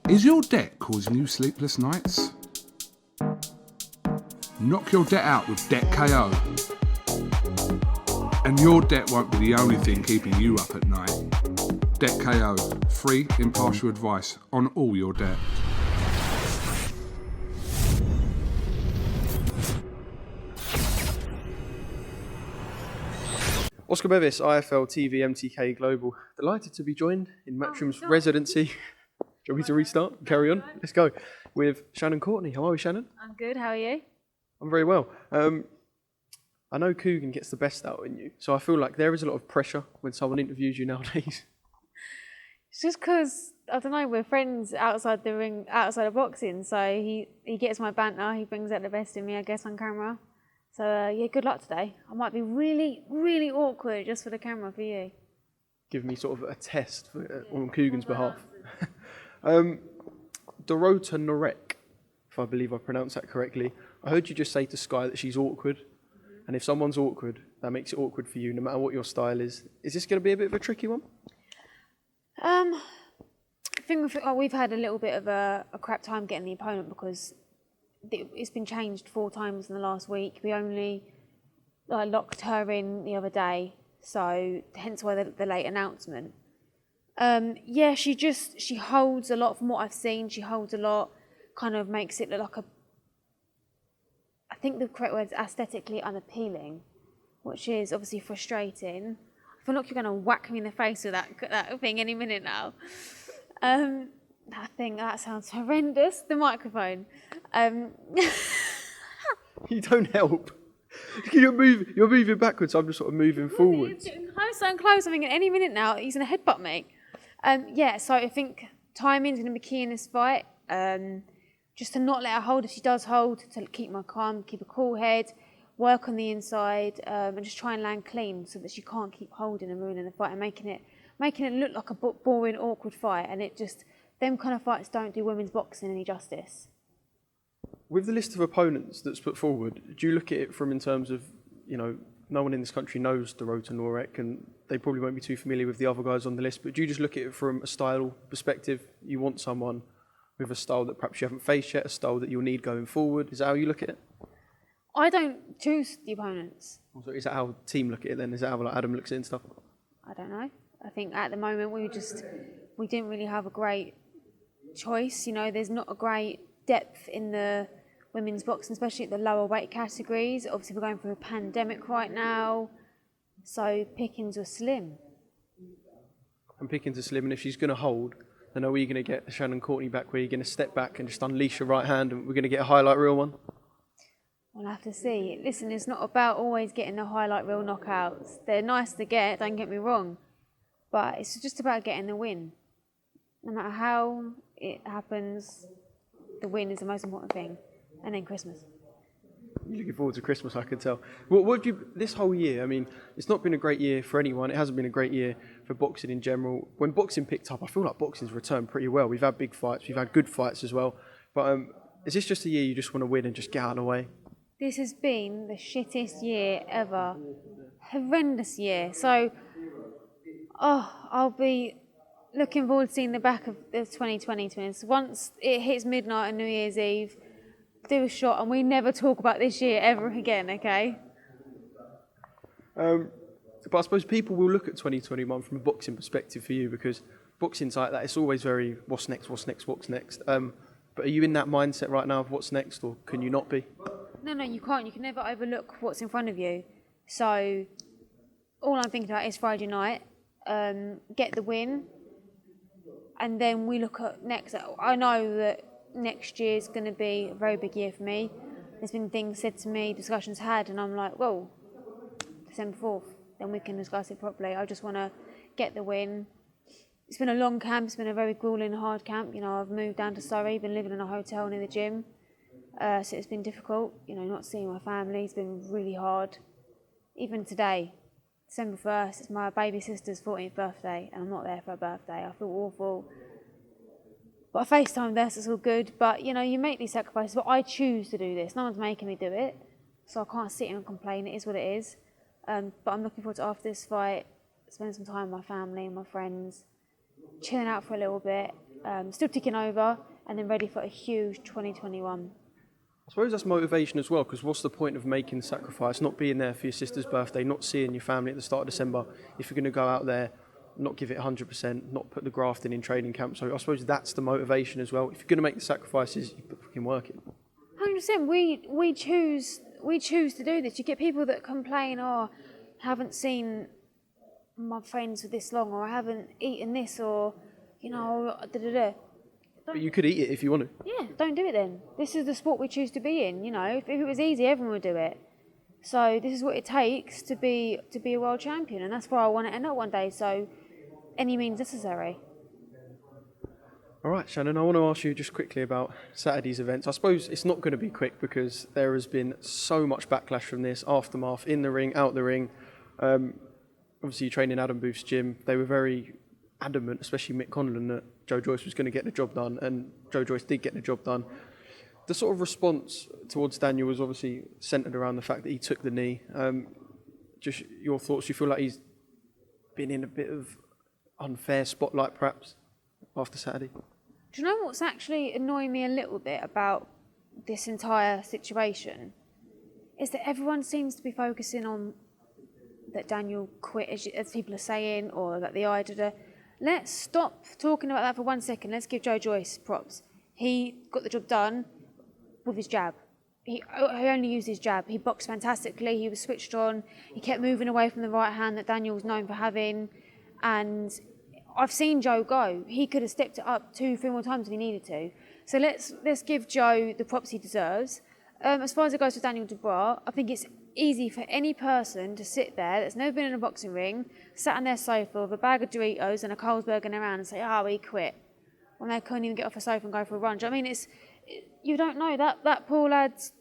Is your debt causing you sleepless nights? Knock your debt out with Debt KO. And your debt won't be the only thing keeping you up at night. Debt KO, free, impartial advice on all your debt. Oscar BEVIS, IFL TV MTK Global. Delighted to be joined in Matchroom's residency. Do you want me to restart? Carry on. Let's go. With Shannon Courtenay. How are you, Shannon? I'm good, how are you? I'm very well. I know Coogan gets the best out in you, so I feel like there is a lot of pressure when someone interviews you nowadays. It's just because, I don't know, we're friends outside the ring, outside of boxing, so he gets my banter, he brings out the best in me, I guess, on camera. So, yeah, good luck today. I might be really, really awkward just for the camera for you. Give me sort of a test on Coogan's behalf. Dorota Norek, if I believe I pronounced that correctly. I heard you just say to Sky that she's awkward. And if someone's awkward, that makes it awkward for you, no matter what your style is. Is this going to be a bit of a tricky one? I think we've had a little bit of a crap time getting the opponent because it's been changed 4 times in the last week. We only locked her in the other day, so hence why the late announcement. Yeah, she holds a lot from what I've seen. She holds a lot, kind of makes it look like I think the correct word is aesthetically unappealing, which is obviously frustrating. I feel like you're going to whack me in the face with that thing any minute now. That sounds horrendous, the microphone. You don't help. You're moving backwards, I'm just sort of moving forwards. Close and close. I'm thinking any minute now he's going to headbutt me. Yeah, so I think timing's going to be key in this fight. Just to not let her hold if she does hold, to keep my calm, keep a cool head, work on the inside, and just try and land clean so that she can't keep holding and ruining the fight and making it look like a boring, awkward fight. And it just, them kind of fights don't do women's boxing any justice. With the list of opponents that's put forward, do you look at it from in terms of, no one in this country knows Dorota Norek and they probably won't be too familiar with the other guys on the list, but do you just look at it from a style perspective? You want someone with a style that perhaps you haven't faced yet, a style that you'll need going forward? Is that how you look at it? I don't choose the opponents. So is that how the team look at it then? Is that how Adam looks at it and stuff? I don't know. I think at the moment we didn't really have a great choice. There's not a great depth in the women's boxing, especially at the lower weight categories. Obviously we're going through a pandemic right now, so pickings were slim. And pickings are slim, and if she's going to hold, then are we going to get Shannon Courtenay back where you're going to step back and just unleash your right hand and we're going to get a highlight reel one? We'll have to see. Listen, it's not about always getting the highlight reel knockouts. They're nice to get, don't get me wrong, but it's just about getting the win. No matter how it happens, the win is the most important thing. And then Christmas. You're looking forward to Christmas, I can tell. What have you, this whole year, it's not been a great year for anyone. It hasn't been a great year for boxing in general. When boxing picked up, I feel like boxing's returned pretty well. We've had big fights, we've had good fights as well. But is this just a year you just want to win and just get out of the way? This has been the shittest year ever. Horrendous year. So, I'll be looking forward to seeing the back of the 2020 twins. Once it hits midnight on New Year's Eve, do a shot and we never talk about this year ever again, okay? But I suppose people will look at 2021 from a boxing perspective for you, because boxing's like that. It's always very, what's next? But are you in that mindset right now of what's next, or can you not be? No, you can't. You can never overlook what's in front of you. So all I'm thinking about is Friday night, get the win, and then we look at next. I know that next year is going to be a very big year for me. There's been things said to me, discussions had, and I'm like, well, December 4th, then we can discuss it properly. I just want to get the win. It's been a long camp. It's been a very grueling, hard camp. I've moved down to Surrey, been living in a hotel near the gym. So it's been difficult, not seeing my family. It's been really hard. Even today, December 1st, it's my baby sister's 14th birthday, and I'm not there for her birthday. I feel awful. But I FaceTime there, so it's all good. But, you make these sacrifices, but I choose to do this. No one's making me do it. So I can't sit here and complain. It is what it is. But I'm looking forward to, after this fight, spending some time with my family and my friends, chilling out for a little bit, still ticking over, and then ready for a huge 2021. I suppose that's motivation as well, because what's the point of making the sacrifice, not being there for your sister's birthday, not seeing your family at the start of December, if you're going to go out there, not give it 100%, not put the graft in training camp. So I suppose that's the motivation as well. If you're going to make the sacrifices, you put fucking work in. 100%. We choose to do this. You get people that complain, oh, I haven't seen my friends for this long, or I haven't eaten this, or, you know, da-da-da. But you could eat it if you want to. Yeah, don't do it then. This is the sport we choose to be in, you know. If it was easy, everyone would do it. So this is what it takes to be a world champion, and that's where I want to end up one day, so any means necessary. All right, Shannon, I want to ask you just quickly about Saturday's events. I suppose it's not going to be quick because there has been so much backlash from this, aftermath, in the ring, out the ring. Obviously, you train in Adam Booth's gym. They were very adamant, especially Mick Conlon, that Joe Joyce was going to get the job done, and Joe Joyce did get the job done. The sort of response towards Daniel was obviously centred around the fact that he took the knee. Just your thoughts, you feel like he's been in a bit of unfair spotlight perhaps after Saturday? Do you know what's actually annoying me a little bit about this entire situation? Is that everyone seems to be focusing on that Daniel quit, as people are saying, or that the eye did a... Let's stop talking about that for 1 second. Let's give Joe Joyce props. He got the job done with his jab. He only used his jab. He boxed fantastically. He was switched on. He kept moving away from the right hand that Daniel was known for having. And I've seen Joe go. He could have stepped it up 2-3 more times if he needed to. So let's give Joe the props he deserves. As far as it goes with Daniel Dubois, I think it's easy for any person to sit there that's never been in a boxing ring, sat on their sofa with a bag of Doritos and a Carlsberg in their hand and say, oh, he quit, when they couldn't even get off a sofa and go for a run. Do you know what I mean? You don't know. That poor lad's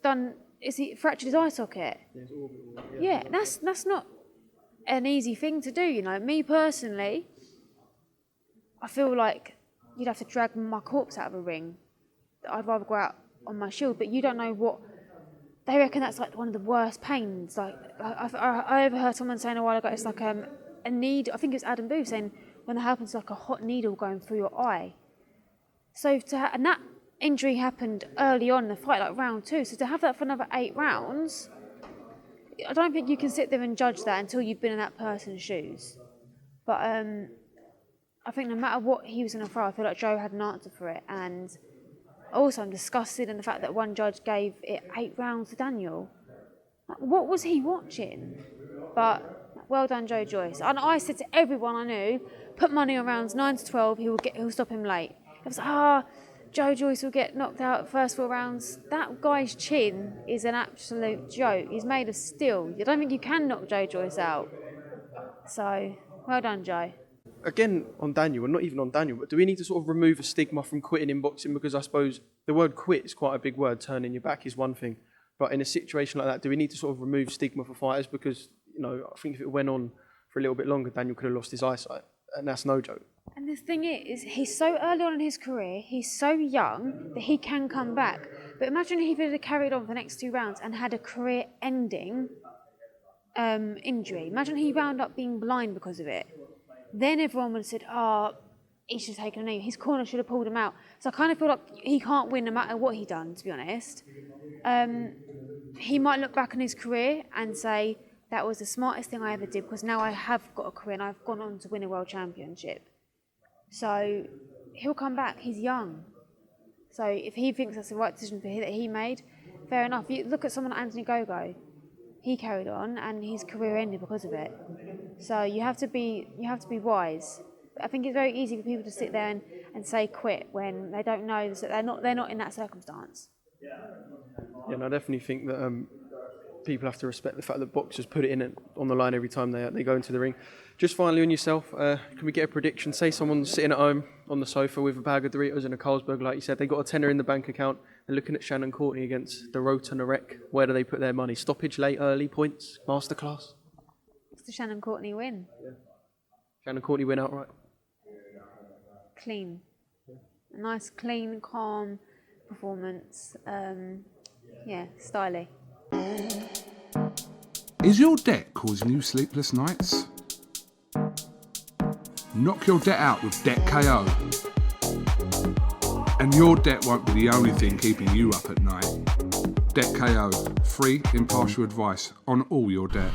he fractured his eye socket. Yeah, that's not an easy thing to do, you know. Me personally, I feel like you'd have to drag my corpse out of a ring. I'd rather go out on my shield, but you don't know what... They reckon that's like one of the worst pains. Like I overheard someone saying a while ago, it's like a needle. I think it was Adam Booth saying when that happens, like a hot needle going through your eye. So and that injury happened early on in the fight, like round 2. So to have that for another 8 rounds, I don't think you can sit there and judge that until you've been in that person's shoes. But I think no matter what he was going to throw, I feel like Joe had an answer for it. And also, I'm disgusted in the fact that one judge gave it 8 rounds to Daniel. Like, what was he watching? But well done, Joe Joyce. And I said to everyone I knew, put money on rounds 9 to 12. He'll stop him late. It was Joe Joyce will get knocked out first 4 rounds. That guy's chin is an absolute joke. He's made of steel. I don't think you can knock Joe Joyce out. So well done, Joe. Again, on Daniel, and not even on Daniel, but do we need to sort of remove a stigma from quitting in boxing? Because I suppose the word quit is quite a big word. Turning your back is one thing. But in a situation like that, do we need to sort of remove stigma for fighters? Because, you know, I think if it went on for a little bit longer, Daniel could have lost his eyesight. And that's no joke. And the thing is, he's so early on in his career, he's so young that he can come back. But imagine if he would have carried on for the next 2 rounds and had a career-ending injury. Imagine he wound up being blind because of it. Then everyone would have said, he should have taken a knee. His corner should have pulled him out. So I kind of feel like he can't win no matter what he done, to be honest. He might look back on his career and say, that was the smartest thing I ever did because now I have got a career and I've gone on to win a world championship. So he'll come back. He's young. So if he thinks that's the right decision that he made, fair enough. You look at someone like Anthony Gogo. He carried on and his career ended because of it. So you have to be wise. I think it's very easy for people to sit there and say quit when they don't know that they're not in that circumstance. Yeah, and I definitely think that people have to respect the fact that boxers put it on the line every time they go into the ring. Just finally on yourself, can we get a prediction? Say someone's sitting at home on the sofa with a bag of Doritos and a Carlsberg, like you said. They got a tenner in the bank account. They're looking at Shannon Courtenay against the road to Norek. Where do they put their money? Stoppage, late, early, points, masterclass? It's the Shannon Courtenay win. Yeah. Shannon Courtenay win outright. Clean. A nice, clean, calm performance. Stylish. Is your debt causing you sleepless nights? Knock your debt out with Debt KO. And your debt won't be the only thing keeping you up at night. Debt KO, free impartial advice on all your debt.